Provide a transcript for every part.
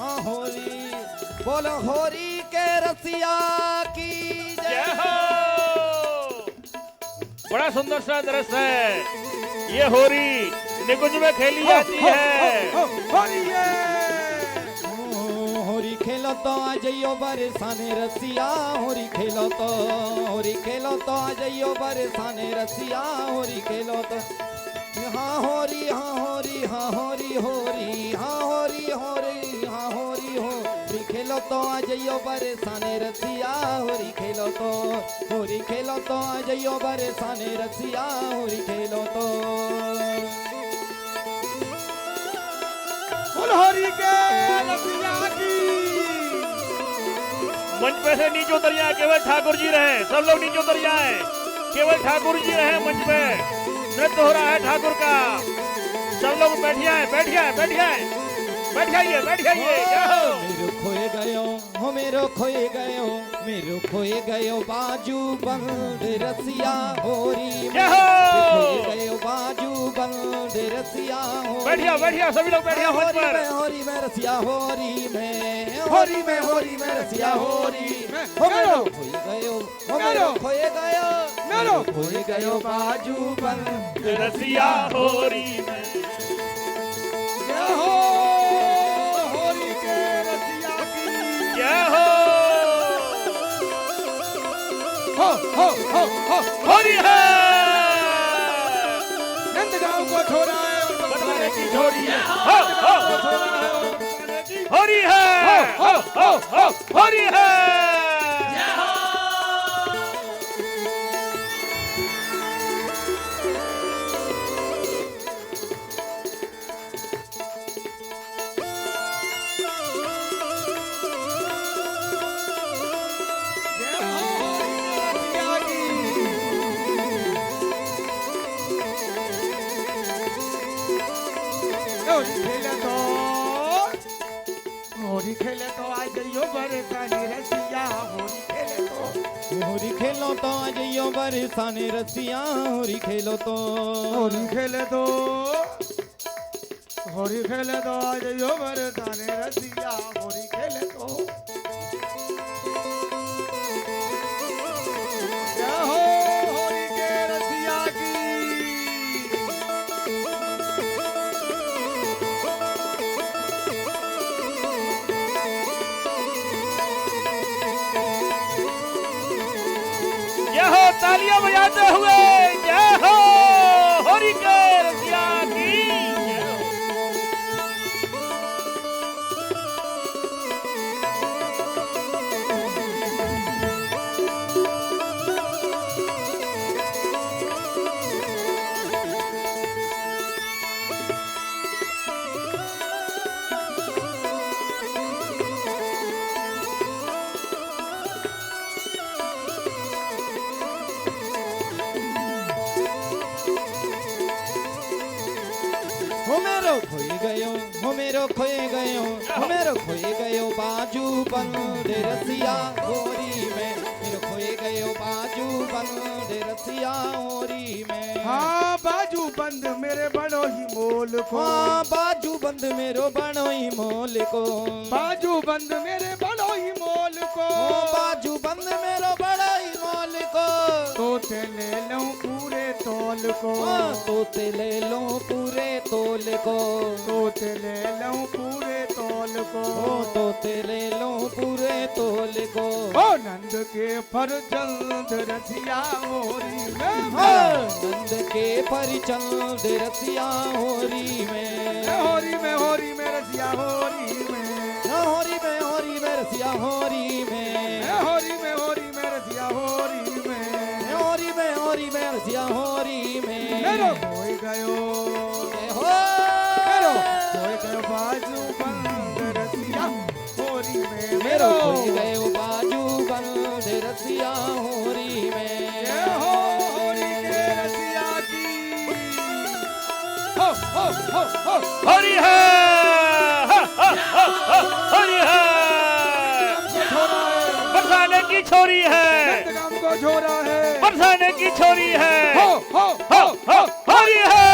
हाँ होरी बोलो होरी के रसिया की जय हो। बड़ा सुंदर सा दृश्य है। ये होरी निकुंज में खेली जाती है। होरी खेलो तो आ जाइयो बरसाने रसिया होरी खेलो तो आ जाइयो बरसाने रसिया होरी खेलो तो हाँ होरी हाँ होरी हाँ होरी होरी हाँ होरी होरी हाँ होरी होरी खेलो तो आ जाइयो बरसाने रसिया होरी खेलो तो आ जाइयो बरसाने रसिया होरी खेलो तो होरी के रसिया की। मंच पे से नीचे उतर जाए, केवल ठाकुर जी रहे। सब लोग नीचे उतर जाए, केवल ठाकुर जी रहे मंच पे। नृत्य हो रहा है ठाकुर का। सब लोग बैठ जाए, बैठ जाए, बैठ जाए, बैठ जाइए, बैठ जाइए। मेरो खोए गयो बाजू बंद रसिया होरी में खोए गयो बाजू बंद रसिया होरी। बैठिया बैठिया सभी लोग बैठिया मंच पर। होरी में रसिया होरी में रसिया होरी में मेरो खोए गयो बाजू बंद रसिया होरी में। जय हो होरी के रसिया की। जय हो होरी है। नंदगांव को छोड़ा है बदलाने की छोरी है। होरी है, होरी है। होरी खेले तो आ जाइयो बरसाने रसिया होरी खेले तो होरी खेलो तो आ जाइयो बरसाने रसिया होरी खेलो तो होरी खेले तो आ जाइयो बरसाने रसिया होरी खेले तो। जय हो होरी के रसिया की। जय हो, तालियां बजाते हुए जय हो होरी के रसिया की। जय हो। मेरो खोए गयो बाजू बंद रसिया होरी में मेरो खोए गयो बाजू बंद रसिया होरी में। हाँ बाजू बंद मेरे बड़ो ही मोल को। हाँ बाजू बंद मेरो बड़ो ही मोल को। बाजू बंद मेरे बड़ो ही मोल को। बाजू बंद मेरो बड़ा ही मोल को। तोते ले लूं पूरे तोल को। तोते ले लूं पूरे तोल को। तोते ले लूं पूरे तोल को। तोते ले लूं पूरे तोल को। ओ नंद के फरजंद रसिया होरी में। नंद के फरजंद रसिया होरी में। होरी में रसिया होरी में। होरी में रसिया होरी में। होरी में रसिया होरी में। होरी में रसिया होरी में। मेरो खोए गयो बाजू बंद रसिया होरी में। मेरो खोए गयो बाजू बंद रसिया होरी में। जय हो होरी के रसिया की। होरी है, होरी है। बरसाने की छोरी है, नंदगांव को छोड़ा है। बरसाने की छोरी है। होरी है।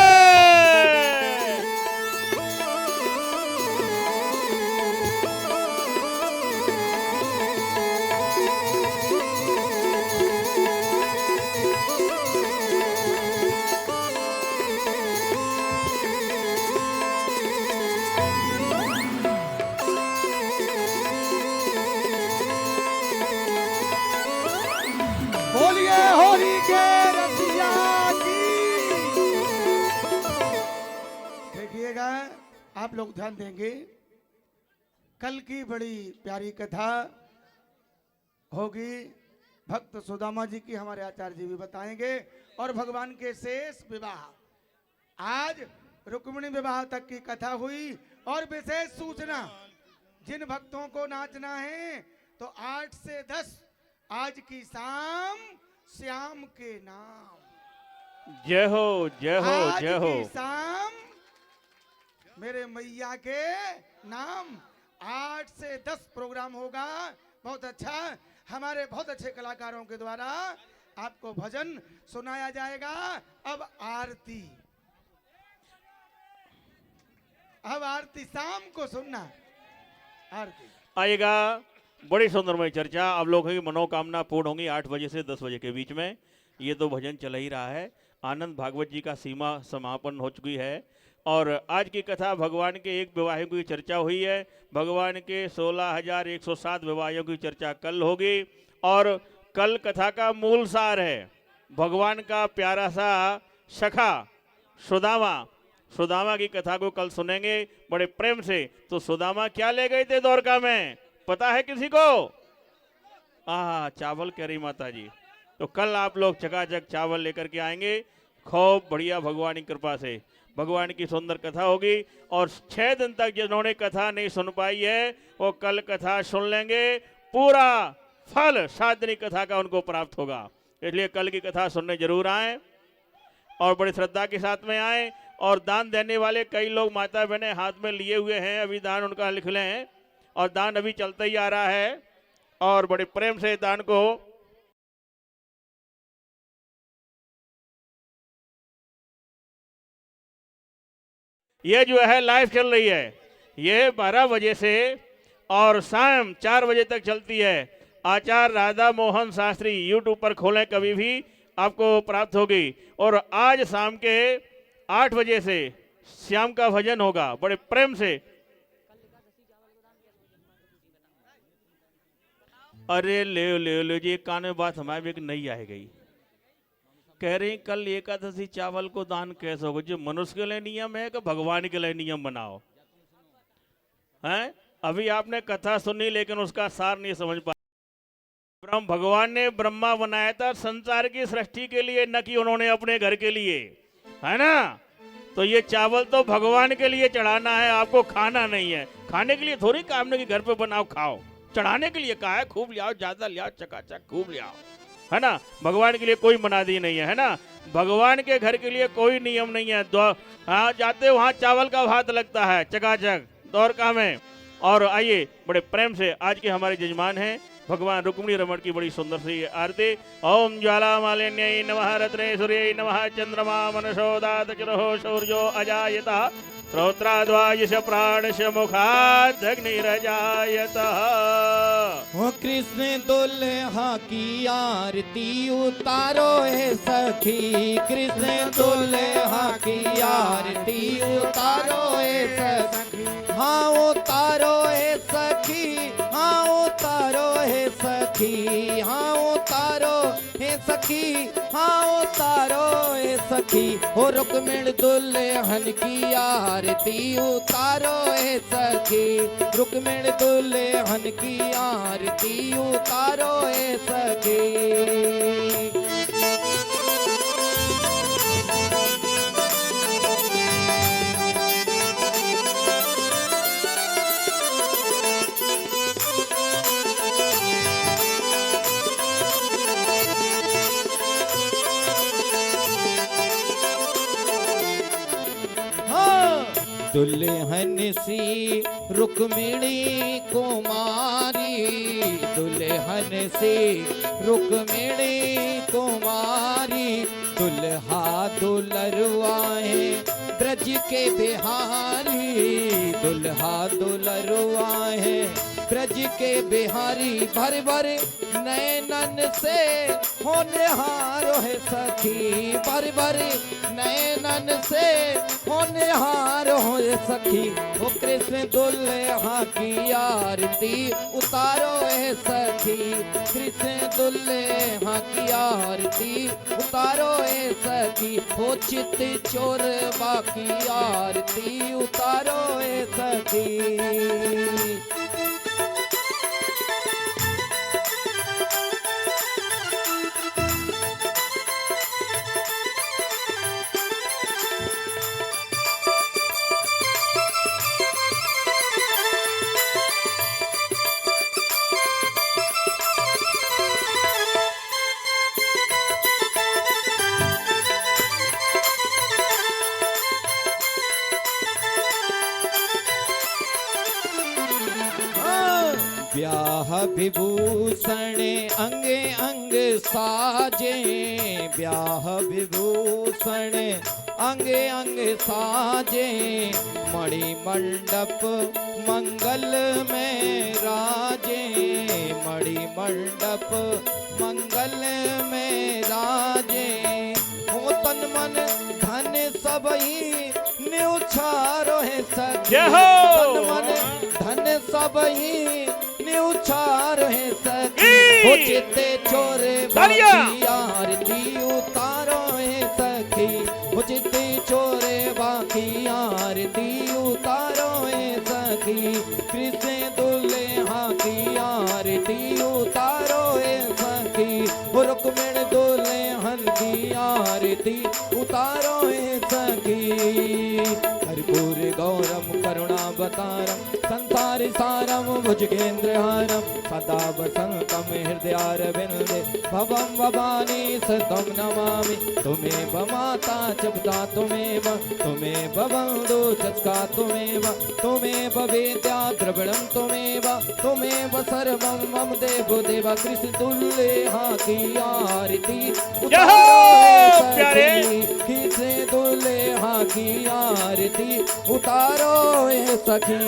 आप लोग ध्यान देंगे, कल की बड़ी प्यारी कथा होगी। भक्त सुदामा जी की हमारे आचार्य जी भी बताएंगे, और भगवान के शेष विवाह, आज रुक्मिणी विवाह तक की कथा हुई। और विशेष सूचना, जिन भक्तों को नाचना है तो 8 से 10 आज की शाम श्याम के नाम। जय हो जय हो आज जय हो। की शाम मेरे मैया के नाम 8 से 10 प्रोग्राम होगा। बहुत अच्छा, हमारे बहुत अच्छे कलाकारों के द्वारा आपको भजन सुनाया जाएगा। अब आरती, अब आरती शाम को सुनना आरती आएगा। बड़ी सुंदरमय चर्चा, आप लोगों की मनोकामना पूर्ण होंगी 8 बजे से 10 बजे के बीच में। ये तो भजन चल ही रहा है। आनंद भागवत जी का सीमा समापन हो चुकी है, और आज की कथा भगवान के एक विवाहियों की चर्चा हुई है। भगवान के 16,107 विवाहियों की चर्चा कल होगी, और कल कथा का मूल सार है भगवान का प्यारा सा सखा सुदामा की कथा को कल सुनेंगे बड़े प्रेम से। तो सुदामा क्या ले गए थे द्वारका में, पता है किसी को? चावल कह रही माता जी। तो कल आप लोग चकाचक चावल लेकर के आएंगे, खूब बढ़िया भगवान की कृपा से भगवान की सुंदर कथा होगी। और 6 दिन तक जिन्होंने कथा नहीं सुन पाई है वो कल कथा सुन लेंगे, पूरा फल 7 दिन कथा का उनको प्राप्त होगा। इसलिए कल की कथा सुनने जरूर आए, और बड़ी श्रद्धा के साथ में आए। और दान देने वाले कई लोग माता बहने हाथ में लिए हुए हैं, अभी दान उनका लिख लें, और दान अभी चलता ही आ रहा है, और बड़े प्रेम से दान को ये जो है लाइव चल रही है। ये 12 बजे से और शाम 4 बजे तक चलती है। आचार्य राधा मोहन शास्त्री यूट्यूब पर खोलें, कभी भी आपको प्राप्त होगी। और आज शाम के 8 बजे से श्याम का भजन होगा बड़े प्रेम से। अरे ले जी, कान में बात हमारे भी एक नई आ गई। कह रही कल एकादशी चावल को दान कैसे होगा? जो मनुष्य के लिए नियम है कि भगवान के लिए नियम बनाओ हैं? अभी आपने कथा सुनी लेकिन उसका सार नहीं समझ पाए। भगवान ने ब्रह्मा बनाया था संसार की सृष्टि के लिए, न कि उन्होंने अपने घर के लिए, है ना? तो ये चावल तो भगवान के लिए चढ़ाना है, आपको खाना नहीं है। खाने के लिए थोड़ी काम नहीं कि घर पे बनाओ खाओ, चढ़ाने के लिए कहा है। खूब ले आओ, ज्यादा ले आओ, चकाचक खूब ले आओ, है ना? भगवान के लिए कोई मनादी नहीं है ना? भगवान के घर के लिए कोई नियम नहीं है। हाँ, जाते वहाँ चावल का भात लगता है चकाचक द्वारका में। और आइए बड़े प्रेम से आज के हमारे जजमान हैं भगवान रुक्मिणी रमण की बड़ी सुंदर सी आरती। ओम ज्वाला मालिन्यै नमः, रत्ने सूर्यै नमः, चंद्रमा मनसोदात चिरो सूर्यो अजायता, श्रोत्राद्वायुष प्राणश मुखादग्निरजायतः। ओ कृष्ण दुल्हा की आरती उतारो है सखी, कृष्ण दुल्हा की आरती उतारो है सखी। हाँ उतारो है सखी, हाँ उतारो है सखी, हाँ उतारो है सखी, हाँ उतारो है सखी। हो रुक्मिणी दुल्हन की आरती उतारो है सखी, रुक्मिणी दुल्हन की आरती उतारो है सखी। दुल्हन सी रुक्मिणी कुमारी, दुल्हन सी रुक्मिणी कुमारी। दुल्हा दुलरुआ है ब्रज के बिहारी, दुल्हा दुलरुआ है ब्रज के बिहारी। भर भर नैनन से होनहारो है सखी, भर भर नैनन से होनहारो है सखी। ओ कृष्ण दुल्हा की आरती उतारो है सखी, कृष्ण दुल्हा की आरती उतारो है सखी। हो चित चोर बाकी आरती उतारो है सखी। ब्याह विभूषण अंगे अंग साजे, ब्याह विभूषण अंगे अंग साजे, मणि मंडप मंगल में राजे, मणि मंडप मंगल में राजे। हो तन मन धन सबही न्यूछारो है सखी, जय हो। तन मन धन सबही न्यूछारो है सखी। हो चिते चोरे तालियां। बाकी आरती उतारो है सखी, हो चिते चोरे बाकी आरती उतारो है सखी। कृष्ण दुल्हा की आरती उतारो है सखी, हो रुक्मिण दुल्हन की आरती उतारो है सखी। कर्पूर गौरम करुणावतारम संसार सारम भुजगेन्द्रहारम, सदा वसंतम हृदयारविंदे, भवम भवानी सतम नमामि। तुम्हें माता जपता तुम्हें, तुम्हें बंधु चस्का तुम्हें, तुम्हें वेद्या द्रविणम तुम्हें, तुम्हें सर्वम मम देवो देवा। कृष्ण दुल्हा की आरती उतारो प्यारे। कृष्ण दुल्हा की आरती उतारो है सखी।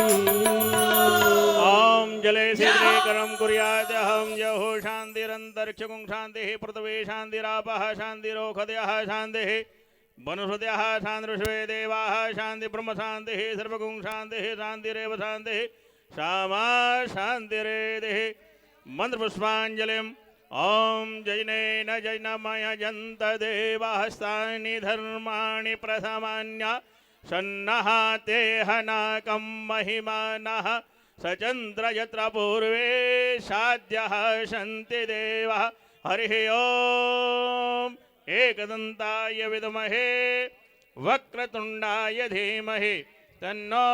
ओम जले शीघ्रे करम कुर्यात् अहं यहो शान्तिरन्तरिक्षगुं शान्तिः पृथ्वी शान्तिरापः शान्तिरोषधयः शान्तिः वनस्पतयः शान्तिर्विश्वे देवाः शान्ति ब्रह्म शान्तिः सर्वगुं शान्तिः शान्तिरेव शान्तिः श्यामा शान्तिरेधिः। मंत्रपुष्पाञ्जलिम् ओम जैनेन जैनमय जन्त देवास्तानि धर्माणि प्रथमान्या सन्नः ते हनाकं महिमानः सचन्द्र यत्र पूर्वे साध्यः सन्ति देवः। हरिः ओम एकदन्ताय विद्महे वक्रतुण्डाय धीमहि तन्नो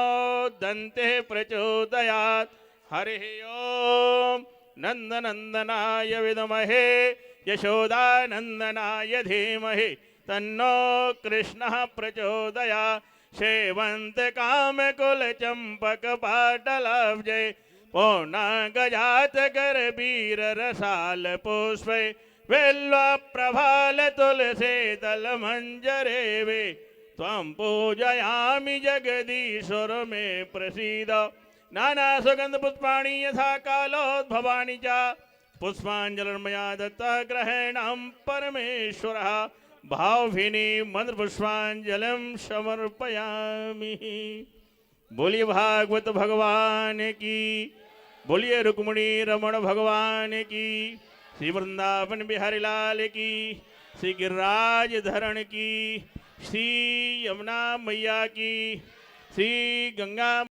दन्तिः प्रचोदयात्। हरिः ओम नन्दनन्दनाय विद्महे यशोदानन्दनाय धीमहि तन्नो कृष्णः प्रचोदयात्। शेवंत काम कुल चंपक पाटलाब्जे, पौर्णागजात कर बीर रसाल पुष्पे, वेल्वा प्रभाल तुलसी दल मंजरे वे। त्वं पूजयामि जगदीश्वर मे प्रसीद। नाना सुगंध पुष्पाणि यथा कालोद्भवानि च, पुष्पाञ्जलिर्मया दत्ता ग्रहेणां परमेश्वरः। भावभीनी मंत्र पुष्पांजलिम समर्पयामि। बोलिए भागवत भगवान की, बोलिए रुक्मिणी रमण भगवान की, श्री वृंदावन बिहारी लाल की, श्री गिरिराज धरण की, श्री यमुना मैया की, श्री गंगा